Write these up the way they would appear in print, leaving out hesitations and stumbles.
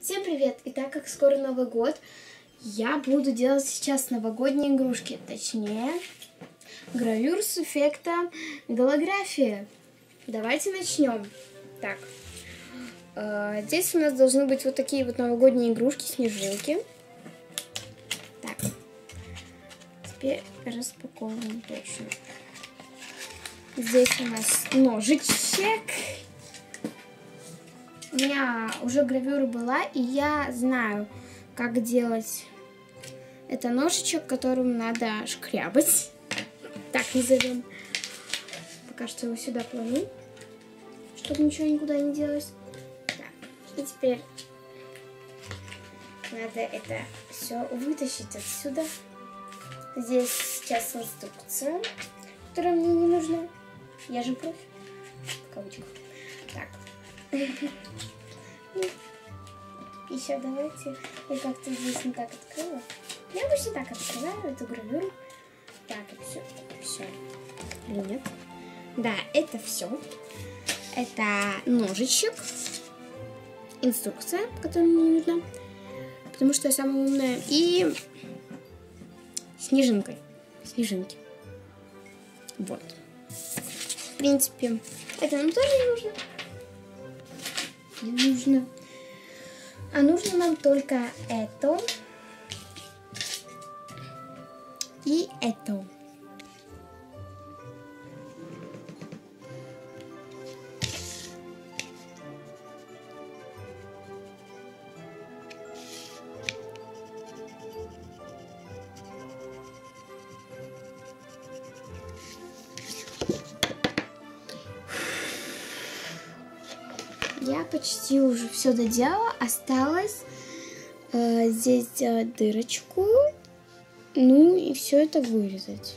Всем привет! И так как скоро Новый год, я буду делать сейчас новогодние игрушки, точнее, гравюр с эффектом голография. Давайте начнем. Так, здесь у нас должны быть вот такие вот новогодние игрушки, снежинки. Так, теперь распаковываем точно. Здесь у нас ножичек. У меня уже гравюра была, и я знаю, как делать это ножичек, которым надо шкрябать. Так назовем. Пока что его сюда положу, чтобы ничего никуда не делось. Так. И теперь надо это все вытащить отсюда. Здесь сейчас инструкция, которая мне не нужна. Я же профи. В кавычках. Так. Еще давайте. Я как-то здесь не так открыла. Я обычно так открываю эту гравюру. Так, это все. Или нет? Да, это все. Это ножичек. Инструкция, которая мне не нужна. Потому что я самая умная. И снежинкой. Снежинки. Вот. В принципе, это нам тоже не нужно. Не нужно. А нужно нам только это и это. Я почти уже все доделала. Осталось здесь сделать дырочку. Ну и все это вырезать.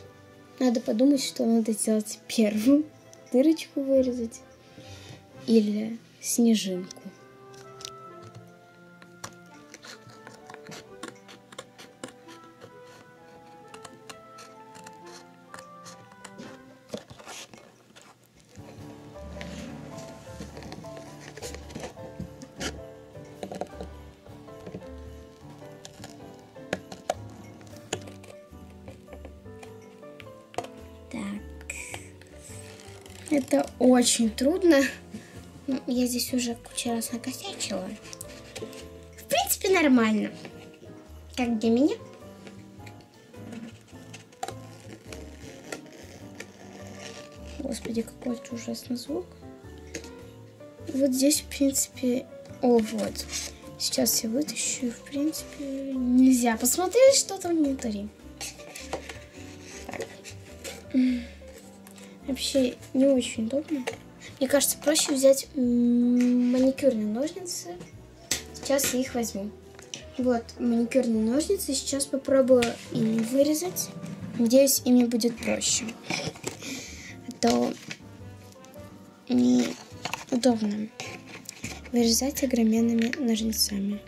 Надо подумать, что надо сделать первую. Дырочку вырезать. Или снежинку. Это очень трудно. Я здесь уже кучу раз накосячила. В принципе, нормально. Как для меня. Господи, какой это ужасный звук. Вот здесь, в принципе... О, вот. Сейчас я вытащу. В принципе, нельзя посмотреть, что там внутри. Так. Вообще не очень удобно. Мне кажется, проще взять маникюрные ножницы. Сейчас я их возьму. Вот маникюрные ножницы. Сейчас попробую ими вырезать. Надеюсь, ими будет проще. А то неудобно вырезать огроменными ножницами.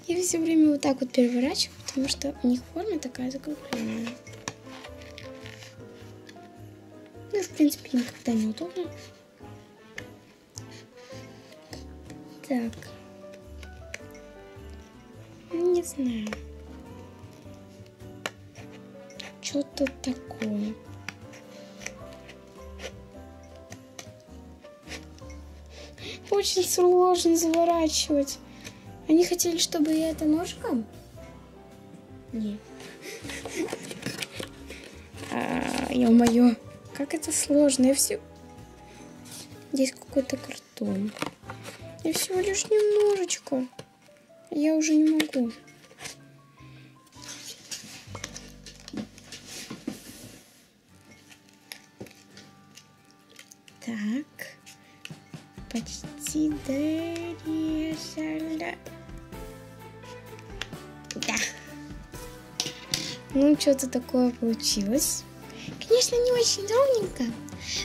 Я все время вот так вот переворачиваю. Потому что у них форма такая закругленная. Ну, в принципе, никогда не удобно. Так. Не знаю. Что-то такое. Очень сложно заворачивать. Они хотели, чтобы я это ножиком? Нет. Ё-моё, как это сложно. Я все... Здесь какой-то картон. Я всего лишь немножечко. Я уже не могу. Так. Почти дорезала. Да. Ну, что-то такое получилось. Конечно, не очень ровненько,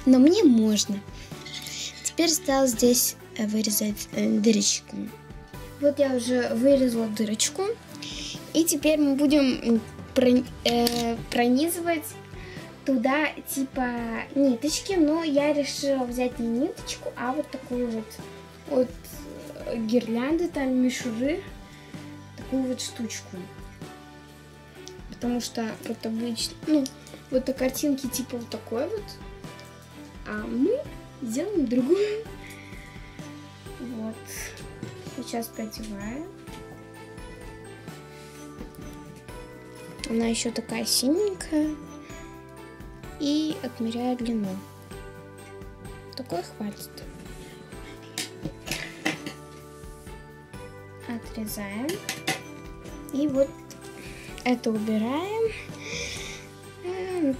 но мне можно. Теперь осталось здесь вырезать дырочку. Вот я уже вырезала дырочку. И теперь мы будем пронизывать туда типа ниточки, но я решила взять не ниточку, а вот такую вот гирлянды, там мишуры, такую вот штучку. Потому что вот обычно, вот на картинке типа вот такой вот, а мы сделаем другую. Вот. Сейчас продеваем. Она еще такая синенькая. И отмеряю длину. Такой хватит. Отрезаем. И вот это убираем.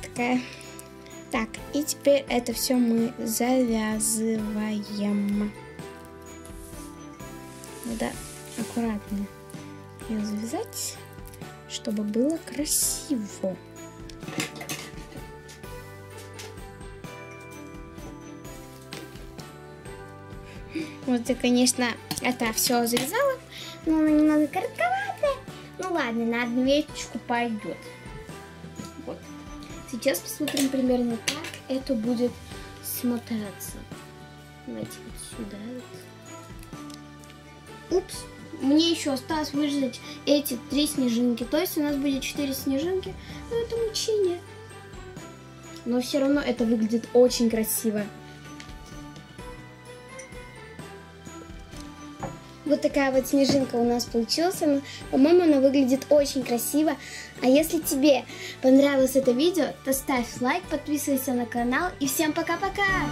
Такая. Так, и теперь это все мы завязываем. Надо аккуратно ее завязать, чтобы было красиво. Вот я, конечно, это все завязала, но она немного коротковатая. Ну ладно, на одну веточку пойдет. Вот. Сейчас посмотрим примерно, как это будет смотреться. Давайте вот сюда. Упс, мне еще осталось вырезать эти 3 снежинки. То есть у нас будет 4 снежинки. Но это мучение. Но все равно это выглядит очень красиво. Вот такая вот снежинка у нас получилась. По-моему, она выглядит очень красиво. А если тебе понравилось это видео, то ставь лайк, подписывайся на канал. И всем пока-пока!